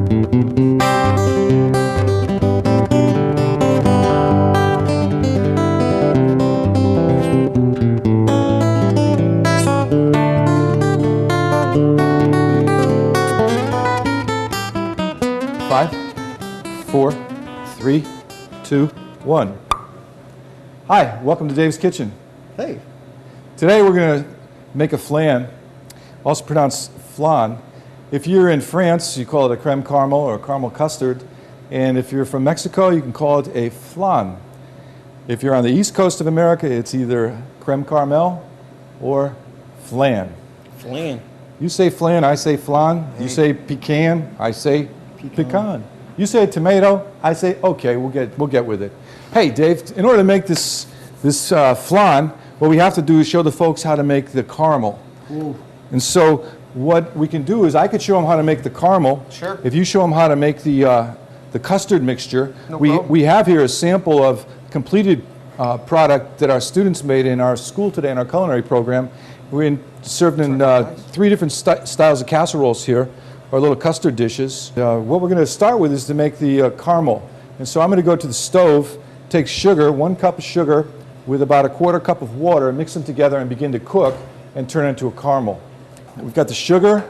Five, 4, 3, 2, 1. Hi, welcome to Dave's Kitchen. Hey. Today we're going to make a flan, also pronounced flan. If you're in France, you call it a creme caramel or a caramel custard. And if you're from Mexico, you can call it a flan. If you're on the east coast of America, it's either creme caramel or flan. Flan. You say flan, I say flan. Hey. You say pecan, I say pecan. You say tomato, I say okay. We'll get with it. Hey, Dave. In order to make this flan, what we have to do is show the folks how to make the caramel. Ooh. And so what we can do is I could show them how to make the caramel. Sure. If you show them how to make the custard mixture, no problem. We have here a sample of completed product that our students made in our school today in our culinary program. We're served in nice. 3 different styles of casseroles here. Our little custard dishes. What we're going to start with is to make the caramel. And so I'm going to go to the stove, take sugar, 1 cup of sugar with about a 1/4 cup of water, mix them together and begin to cook and turn it into a caramel. We've got the sugar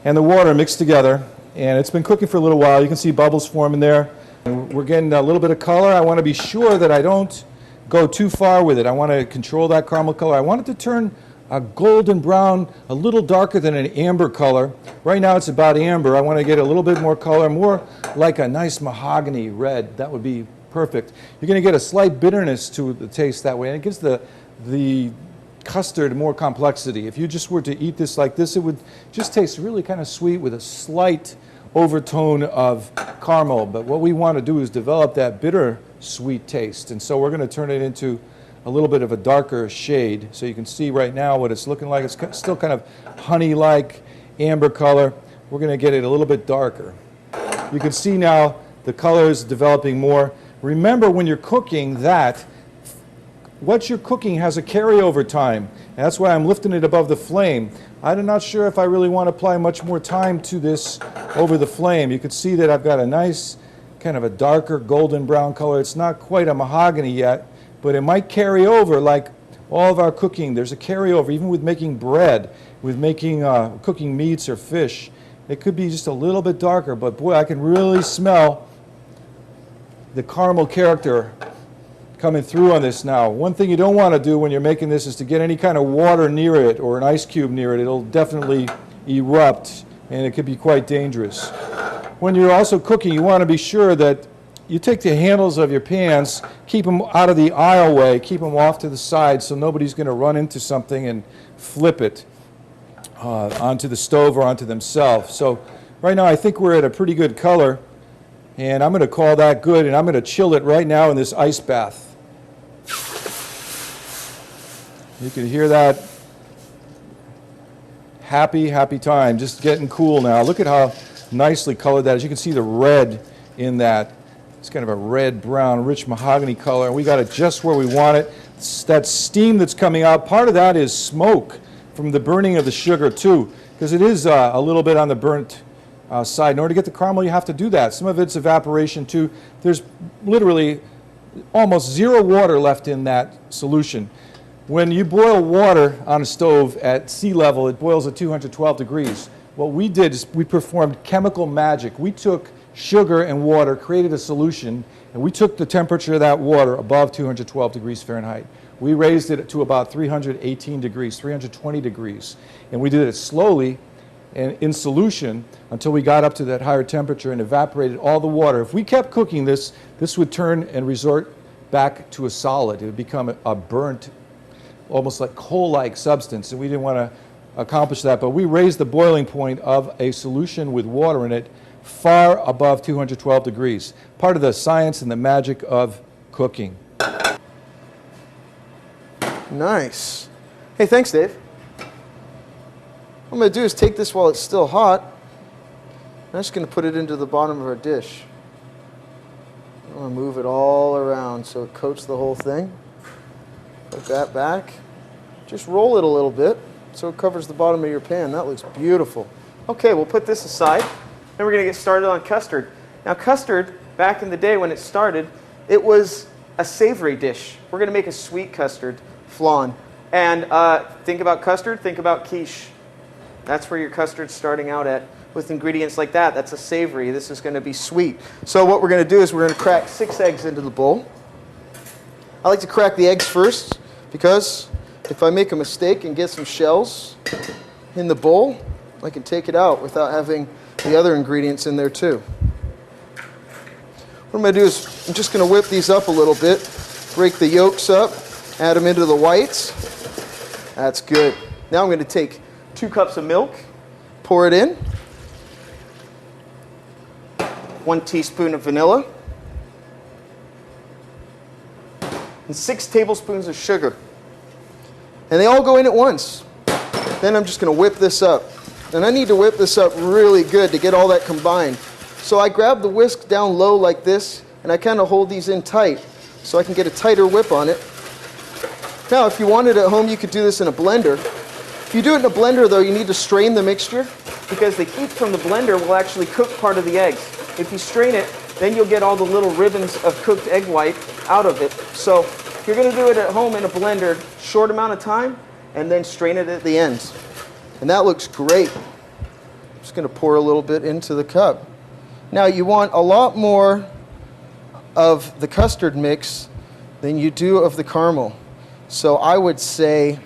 and the water mixed together, and it's been cooking for a little while. You can see bubbles forming there. And we're getting a little bit of color. I want to be sure that I don't go too far with it. I want to control that caramel color. I want it to turn a golden brown, a little darker than an amber color. Right now it's about amber. I want to get a little bit more color, more like a nice mahogany red. That would be perfect. You're going to get a slight bitterness to the taste that way, and it gives the custard more complexity. If you just were to eat this like this, it would just taste really kind of sweet with a slight overtone of caramel. But what we want to do is develop that bitter sweet taste, and so we're going to turn it into a little bit of a darker shade. So you can see right now what it's looking like. It's still kind of honey-like amber color. We're going to get it a little bit darker. You can see now the color is developing more. Remember when you're cooking that what you're cooking has a carryover time. And that's why I'm lifting it above the flame. I'm not sure if I really want to apply much more time to this over the flame. You can see that I've got a nice kind of a darker golden brown color. It's not quite a mahogany yet, but it might carry over like all of our cooking. There's a carryover, even with making bread, with making cooking meats or fish. It could be just a little bit darker, but boy, I can really smell the caramel character coming through on this now. One thing you don't want to do when you're making this is to get any kind of water near it or an ice cube near it. It'll definitely erupt, and it could be quite dangerous. When you're also cooking, you want to be sure that you take the handles of your pans, keep them out of the aisleway, keep them off to the side so nobody's going to run into something and flip it onto the stove or onto themselves. So right now I think we're at a pretty good color, and I'm going to call that good, and I'm going to chill it right now in this ice bath. You can hear that happy, happy time, just getting cool now. Look at how nicely colored that is. You can see the red in that. It's kind of a red, brown, rich mahogany color, and we got it just where we want it. It's that steam that's coming out, part of that is smoke from the burning of the sugar too, because it is a little bit on the burnt side. In order to get the caramel, you have to do that. Some of it's evaporation too. There's literally almost zero water left in that solution. When you boil water on a stove at sea level, it boils at 212 degrees. What we did is we performed chemical magic. We took sugar and water, created a solution, and we took the temperature of that water above 212 degrees Fahrenheit. We raised it to about 318 degrees, 320 degrees, and we did it slowly and in solution until we got up to that higher temperature and evaporated all the water. If we kept cooking this, this would turn and resort back to a solid. It would become a burnt, almost like coal-like substance, and we didn't want to accomplish that, but we raised the boiling point of a solution with water in it far above 212 degrees. Part of the science and the magic of cooking. Nice. Hey, thanks, Dave. What I'm going to do is take this while it's still hot. I'm just going to put it into the bottom of our dish. I'm going to move it all around so it coats the whole thing. Put that back. Just roll it a little bit so it covers the bottom of your pan. That looks beautiful. Okay, we'll put this aside. Then we're going to get started on custard. Now custard, back in the day when it started, it was a savory dish. We're going to make a sweet custard, flan. And think about custard, think about quiche. That's where your custard's starting out at. With ingredients like that, that's a savory. This is going to be sweet. So what we're going to do is we're going to crack 6 eggs into the bowl. I like to crack the eggs first because if I make a mistake and get some shells in the bowl, I can take it out without having the other ingredients in there too. What I'm going to do is I'm just going to whip these up a little bit, break the yolks up, add them into the whites. That's good. Now I'm going to take 2 cups of milk, pour it in, 1 teaspoon of vanilla, and 6 tablespoons of sugar. And they all go in at once. Then I'm just going to whip this up. And I need to whip this up really good to get all that combined. So I grab the whisk down low like this, and I kind of hold these in tight so I can get a tighter whip on it. Now, if you wanted at home, you could do this in a blender. If you do it in a blender, though, you need to strain the mixture because the heat from the blender will actually cook part of the eggs. If you strain it, then you'll get all the little ribbons of cooked egg white out of it. So if you're going to do it at home in a blender, short amount of time, and then strain it at the end. And that looks great. I'm just going to pour a little bit into the cup. Now you want a lot more of the custard mix than you do of the caramel. So I would say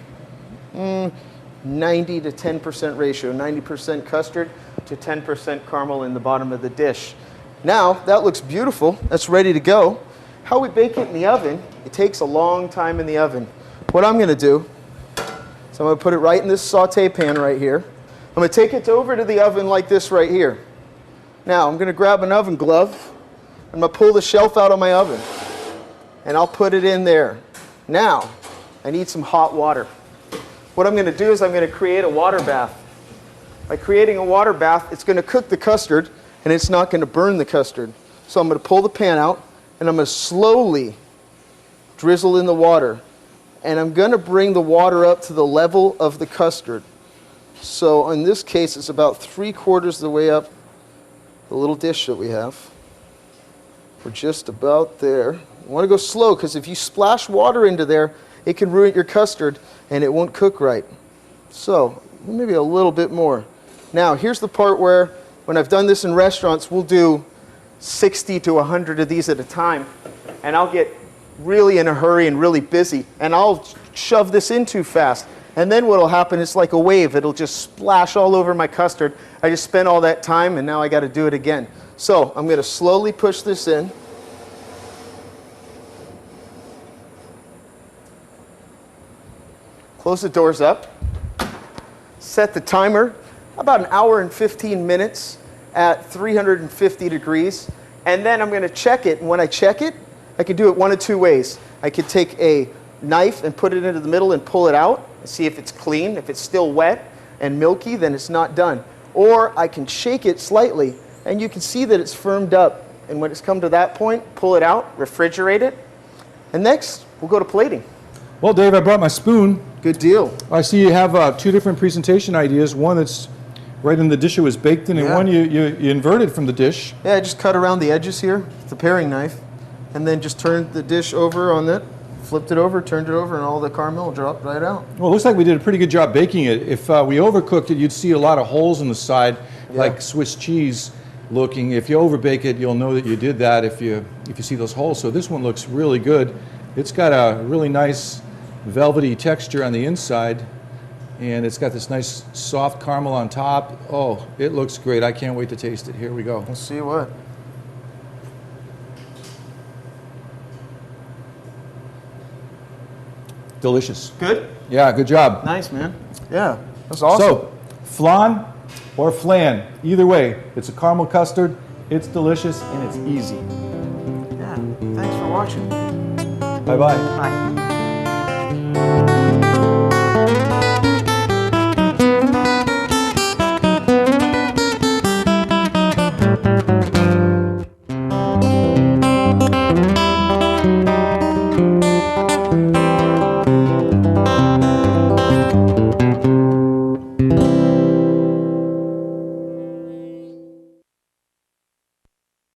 90 to 10% ratio, 90% custard to 10% caramel in the bottom of the dish. Now that looks beautiful. That's ready to go. How we bake it in the oven, it takes a long time in the oven. What I'm going to do is I'm going to put it right in this saute pan right here. I'm going to take it over to the oven like this right here. Now I'm going to grab an oven glove. I'm going to pull the shelf out of my oven and I'll put it in there. Now I need some hot water. What I'm going to do is I'm going to create a water bath. By creating a water bath, it's going to cook the custard and it's not going to burn the custard. So I'm going to pull the pan out and I'm going to slowly drizzle in the water. And I'm going to bring the water up to the level of the custard. So in this case, it's about 3/4 of the way up the little dish that we have. We're just about there. You want to go slow because if you splash water into there, it can ruin your custard and it won't cook right. So maybe a little bit more. Now here's the part where when I've done this in restaurants, we'll do 60 to 100 of these at a time. And I'll get really in a hurry and really busy. And I'll shove this in too fast. And then what will happen is like a wave. It'll just splash all over my custard. I just spent all that time and now I got to do it again. So I'm going to slowly push this in. Close the doors up. Set the timer about 1 hour and 15 minutes at 350 degrees. And then I'm going to check it. And when I check it, I can do it one of 2 ways. I could take a knife and put it into the middle and pull it out and see if it's clean. If it's still wet and milky, then it's not done. Or I can shake it slightly and you can see that it's firmed up. And when it's come to that point, pull it out, refrigerate it. And next, we'll go to plating. Well, Dave, I brought my spoon. Good deal. I see you have 2 different presentation ideas. One that's right in the dish it was baked in, and one you inverted from the dish. Yeah, I just cut around the edges here with the paring knife, and then just turned the dish over on it, flipped it over, turned it over, and all the caramel dropped right out. Well, it looks like we did a pretty good job baking it. If we overcooked it, you'd see a lot of holes in the side, like Swiss cheese looking. If you overbake it, you'll know that you did that if you see those holes. So this one looks really good. It's got a really nice velvety texture on the inside, and it's got this nice soft caramel on top. Oh, it looks great. I can't wait to taste it. Here we go. Let's see what. Delicious. Good? Yeah, good job. Nice, man. Yeah, that's awesome. So, flan or flan, either way, it's a caramel custard, it's delicious, and it's easy. Yeah, thanks for watching. Bye-bye. Bye.